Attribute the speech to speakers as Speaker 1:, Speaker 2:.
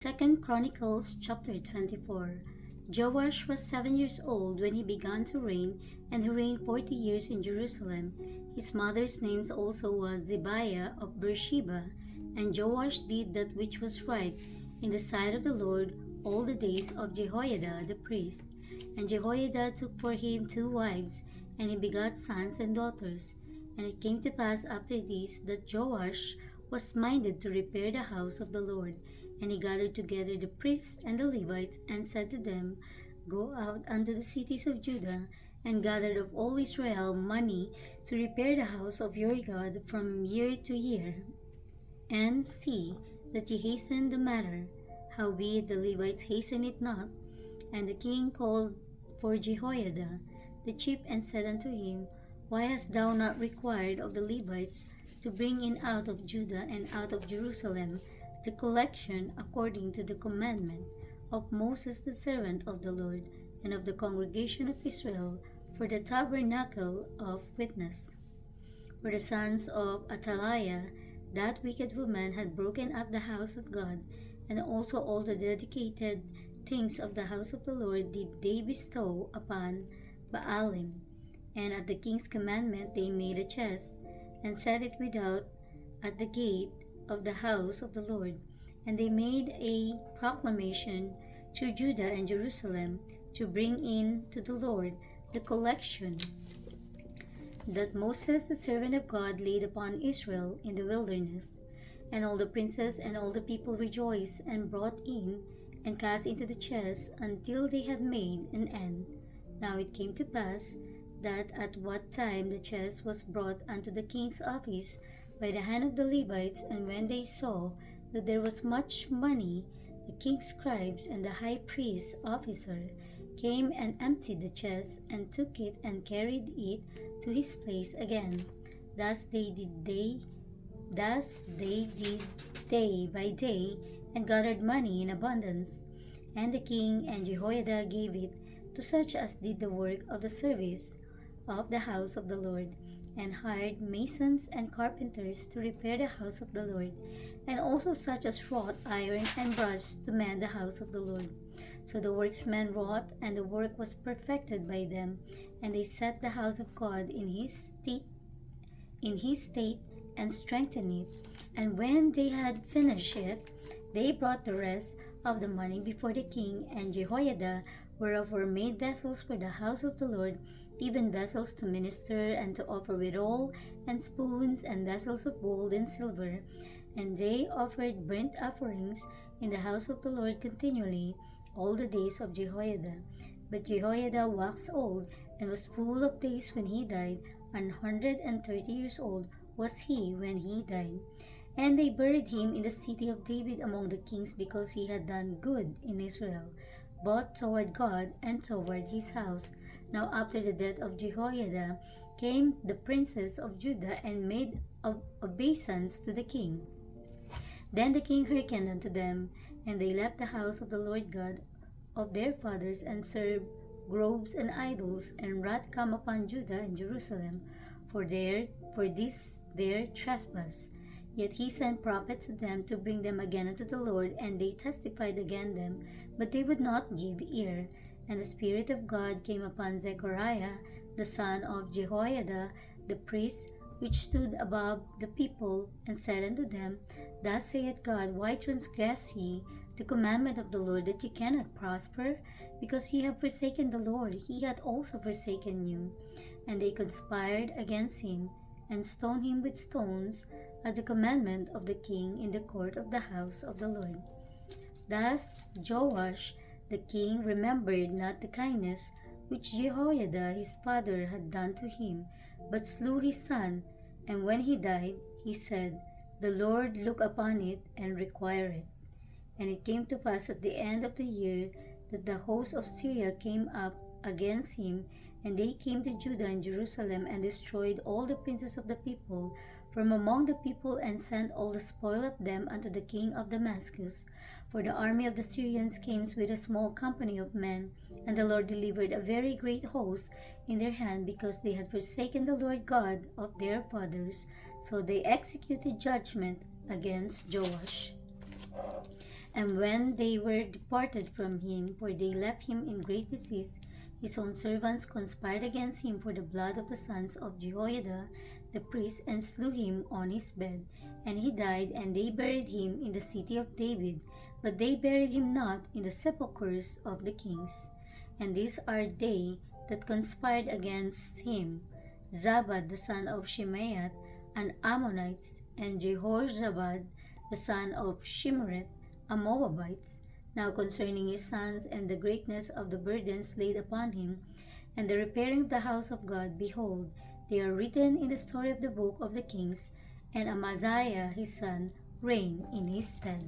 Speaker 1: Second Chronicles chapter 24. Joash was 7 years old when he began to reign, and he reigned 40 years in Jerusalem. His mother's name also was Zibiah of Beersheba. And Joash did that which was right in the sight of the Lord all the days of Jehoiada the priest. And Jehoiada took for him 2 wives, and he begot sons and daughters. And it came to pass after this that Joash was minded to repair the house of the Lord. And he gathered together the priests and the Levites, and said to them, Go out unto the cities of Judah, and gather of all Israel money to repair the house of your God from year to year. And see that ye hasten the matter. Howbeit the Levites hasten it not. And the king called for Jehoiada the chief, and said unto him, Why hast thou not required of the Levites to bring in out of Judah and out of Jerusalem the collection according to the commandment of Moses the servant of the Lord, and of the congregation of Israel, for the tabernacle of witness? For the sons of Athaliah, that wicked woman, had broken up the house of God, and also all the dedicated things of the house of the Lord did they bestow upon Baalim. And at the king's commandment they made a chest, and set it without at the gate of the house of the Lord. And they made a proclamation to Judah and Jerusalem to bring in to the Lord the collection that Moses the servant of God laid upon Israel in the wilderness. And all the princes and all the people rejoiced, and brought in and cast into the chest until they had made an end. Now it came to pass that at what time the chest was brought unto the king's office by the hand of the Levites, and when they saw that there was much money, the king's scribes and the high priest's officer came and emptied the chest, and took it and carried it to his place again. Thus they did day by day, and gathered money in abundance. And the king and Jehoiada gave it to such as did the work of the service of the house of the Lord, and hired masons and carpenters to repair the house of the Lord, and also such as wrought iron and brass to mend the house of the Lord. So the workmen wrought, and the work was perfected by them, and they set the house of God in his state, and strengthened it. And when they had finished it, they brought the rest of the money before the king and Jehoiada, whereof were made vessels for the house of the Lord, even vessels to minister and to offer withal, and spoons, and vessels of gold and silver. And they offered burnt offerings in the house of the Lord continually all the days of Jehoiada. But Jehoiada waxed old, and was full of days when he died, 130 years old was he when he died. And they buried him in the city of David among the kings, because he had done good in Israel, both toward God and toward his house. Now after the death of Jehoiada came the princes of Judah, and made obeisance to the king. Then the king hearkened unto them, and they left the house of the Lord God of their fathers, and served groves and idols, and wrath come upon Judah and Jerusalem for this their trespass. Yet he sent prophets to them to bring them again unto the Lord, and they testified against them, but they would not give ear. And the Spirit of God came upon Zechariah, the son of Jehoiada, the priest, which stood above the people, and said unto them, Thus saith God, Why transgress ye the commandment of the Lord, that ye cannot prosper? Because ye have forsaken the Lord, he hath also forsaken you. And they conspired against him, and stoned him with stones, at the commandment of the king in the court of the house of the Lord. Thus Joash the king remembered not the kindness which Jehoiada his father had done to him, but slew his son. And when he died, he said, The Lord look upon it, and require it. And it came to pass at the end of the year, that the host of Syria came up against him, and they came to Judah and Jerusalem, and destroyed all the princes of the people from among the people, and sent all the spoil of them unto the king of Damascus. For the army of the Syrians came with a small company of men, and the Lord delivered a very great host in their hand, because they had forsaken the Lord God of their fathers. So they executed judgment against Joash. And when they were departed from him, for they left him in great disease, his own servants conspired against him for the blood of the sons of Jehoiada the priest, and slew him on his bed. And he died, and they buried him in the city of David. But they buried him not in the sepulchres of the kings. And these are they that conspired against him: Zabad the son of Shimeath, an Ammonite, and Jehoshaphat the son of Shimrith, a Moabite. Now concerning his sons and the greatness of the burdens laid upon him, and the repairing of the house of God, behold, they are written in the story of the book of the kings, and Amaziah his son reigned in his stead.